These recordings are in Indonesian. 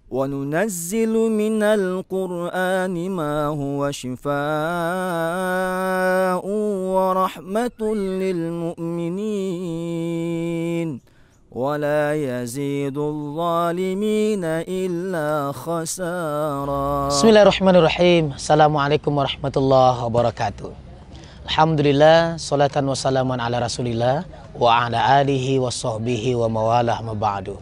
وننزل من القرآن ما هو شفاء ورحمة للمؤمنين ولا يزيد الظالمين إلا خسارا. Bismillahirrahmanirrahim. Assalamualaikum warahmatullahi wabarakatuh. Alhamdulillah, salatan wassalaman ala rasulillah wa ala alihi wa sahbihi wa mawalah ma ba'du.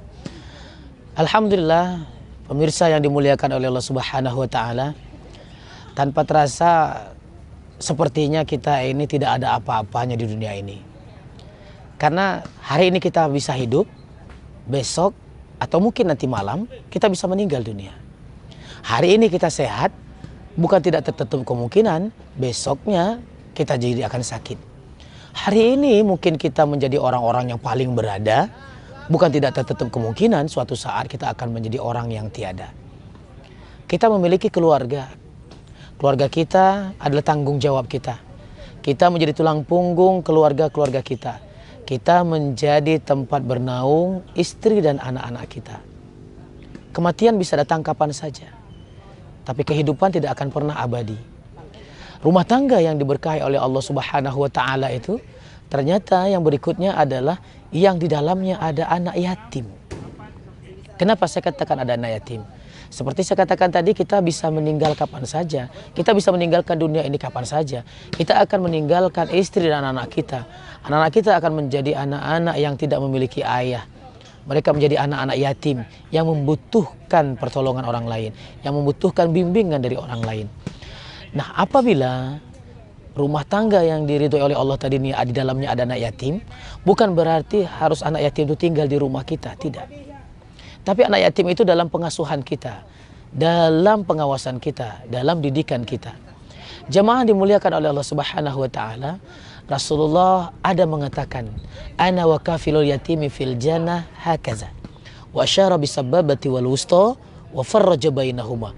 Alhamdulillah, pemirsa yang dimuliakan oleh Allah Subhanahu wa taala, tanpa terasa sepertinya kita ini tidak ada apa-apanya di dunia ini. Karena hari ini kita bisa hidup, besok atau mungkin nanti malam kita bisa meninggal dunia. Hari ini kita sehat, bukan tidak tertutup kemungkinan besoknya kita jadi akan sakit. Hari ini mungkin kita menjadi orang-orang yang paling berada, bukan tidak tertutup kemungkinan suatu saat kita akan menjadi orang yang tiada. Kita memiliki keluarga. Keluarga kita adalah tanggung jawab kita. Kita menjadi tulang punggung keluarga-keluarga kita. Kita menjadi tempat bernaung istri dan anak-anak kita. Kematian bisa datang kapan saja, tapi kehidupan tidak akan pernah abadi. Rumah tangga yang diberkahi oleh Allah Subhanahu wa taala itu ternyata yang berikutnya adalah yang di dalamnya ada anak yatim. Kenapa saya katakan ada anak yatim? Seperti saya katakan tadi, kita bisa meninggal kapan saja. Kita bisa meninggalkan dunia ini kapan saja. Kita akan meninggalkan istri dan anak-anak kita. Anak-anak kita akan menjadi anak-anak yang tidak memiliki ayah. Mereka menjadi anak-anak yatim yang membutuhkan pertolongan orang lain, yang membutuhkan bimbingan dari orang lain. Nah, apabila rumah tangga yang diridhoi oleh Allah tadi ini di dalamnya ada anak yatim, bukan berarti harus anak yatim itu tinggal di rumah kita, tidak. Tapi anak yatim itu dalam pengasuhan kita, dalam pengawasan kita, dalam didikan kita. Jamaah dimuliakan oleh Allah Subhanahu wa taala, Rasulullah ada mengatakan, "Ana wa kafilul yatimi fil jannah hakaza." Wa asyara bisababati wal wusta wa farraja bainahuma.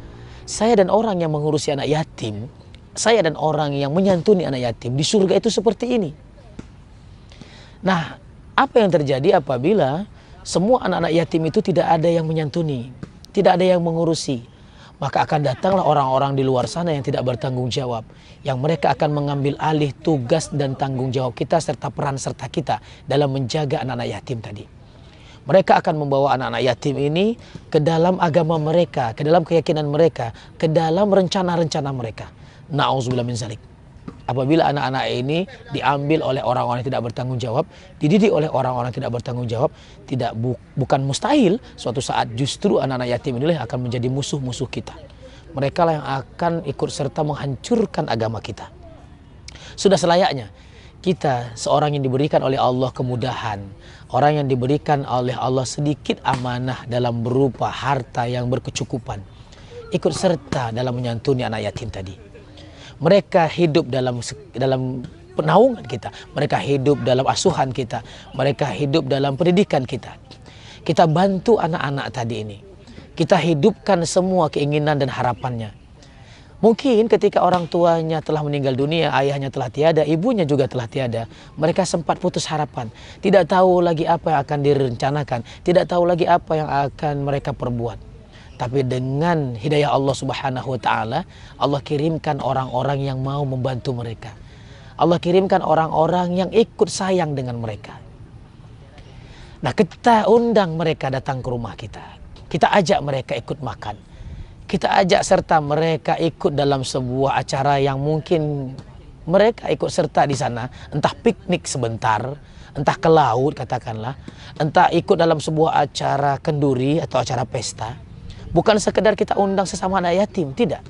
Saya dan orang yang mengurusi anak yatim, saya dan orang yang menyantuni anak yatim di surga itu seperti ini. Nah, apa yang terjadi apabila semua anak-anak yatim itu tidak ada yang menyantuni, tidak ada yang mengurusi? Maka akan datanglah orang-orang di luar sana yang tidak bertanggung jawab, yang mereka akan mengambil alih tugas dan tanggung jawab kita serta peran serta kita dalam menjaga anak-anak yatim tadi. Mereka akan membawa anak-anak yatim ini ke dalam agama mereka, ke dalam keyakinan mereka, ke dalam rencana-rencana mereka. Na'udzubillah min zalik. Apabila anak-anak ini diambil oleh orang-orang yang tidak bertanggung jawab, dididik oleh orang-orang yang tidak bertanggung jawab, bukan mustahil suatu saat justru anak-anak yatim inilah yang akan menjadi musuh-musuh kita. Mereka lah yang akan ikut serta menghancurkan agama kita. Sudah selayaknya kita, seorang yang diberikan oleh Allah kemudahan, orang yang diberikan oleh Allah sedikit amanah dalam berupa harta yang berkecukupan, ikut serta dalam menyantuni anak yatim tadi. Mereka hidup dalam penaungan kita, mereka hidup dalam asuhan kita, mereka hidup dalam pendidikan kita. Kita bantu anak-anak tadi ini, kita hidupkan semua keinginan dan harapannya. Mungkin ketika orang tuanya telah meninggal dunia, ayahnya telah tiada, ibunya juga telah tiada, mereka sempat putus harapan, tidak tahu lagi apa yang akan direncanakan, tidak tahu lagi apa yang akan mereka perbuat. Tapi dengan hidayah Allah Subhanahu wa taala, Allah kirimkan orang-orang yang mau membantu mereka. Allah kirimkan orang-orang yang ikut sayang dengan mereka. Nah, kita undang mereka datang ke rumah kita. Kita ajak mereka ikut makan. Kita ajak serta mereka ikut dalam sebuah acara yang mungkin mereka ikut serta di sana, entah piknik sebentar, entah ke laut katakanlah, entah ikut dalam sebuah acara kenduri atau acara pesta. Bukan sekedar kita undang sesama anak yatim, tidak.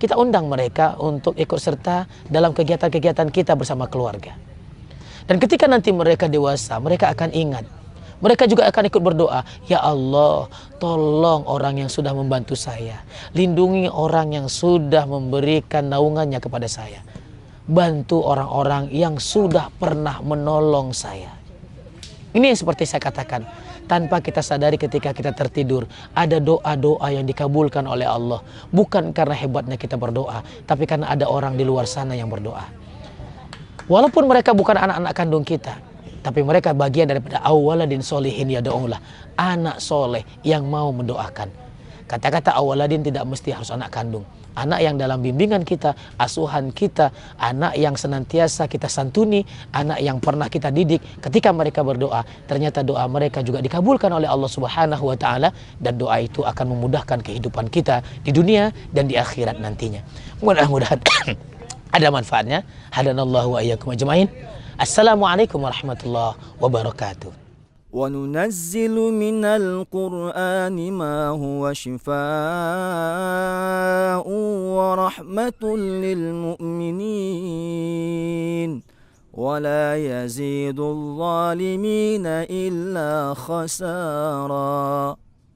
Kita undang mereka untuk ikut serta dalam kegiatan-kegiatan kita bersama keluarga. Dan ketika nanti mereka dewasa, mereka akan ingat. Mereka juga akan ikut berdoa, "Ya Allah, tolong orang yang sudah membantu saya. Lindungi orang yang sudah memberikan naungannya kepada saya. Bantu orang-orang yang sudah pernah menolong saya." Ini yang seperti saya katakan, tanpa kita sadari ketika kita tertidur, ada doa-doa yang dikabulkan oleh Allah. Bukan karena hebatnya kita berdoa, tapi karena ada orang di luar sana yang berdoa. Walaupun mereka bukan anak-anak kandung kita, tapi mereka bagian daripada awaladin solihin yad'ulah, anak soleh yang mau mendoakan. Kata-kata awaladin tidak mesti harus anak kandung. Anak yang dalam bimbingan kita, asuhan kita, anak yang senantiasa kita santuni, anak yang pernah kita didik. Ketika mereka berdoa, ternyata doa mereka juga dikabulkan oleh Allah Subhanahu wa taala, dan doa itu akan memudahkan kehidupan kita di dunia dan di akhirat nantinya. Mudah-mudahan ada manfaatnya. Hadanallahu wa iyyakum ajmain. Assalamualaikum warahmatullahi wabarakatuh. وننزل من القرآن ما هو شفاء ورحمة للمؤمنين ولا يزيد الظالمين إلا خسارا.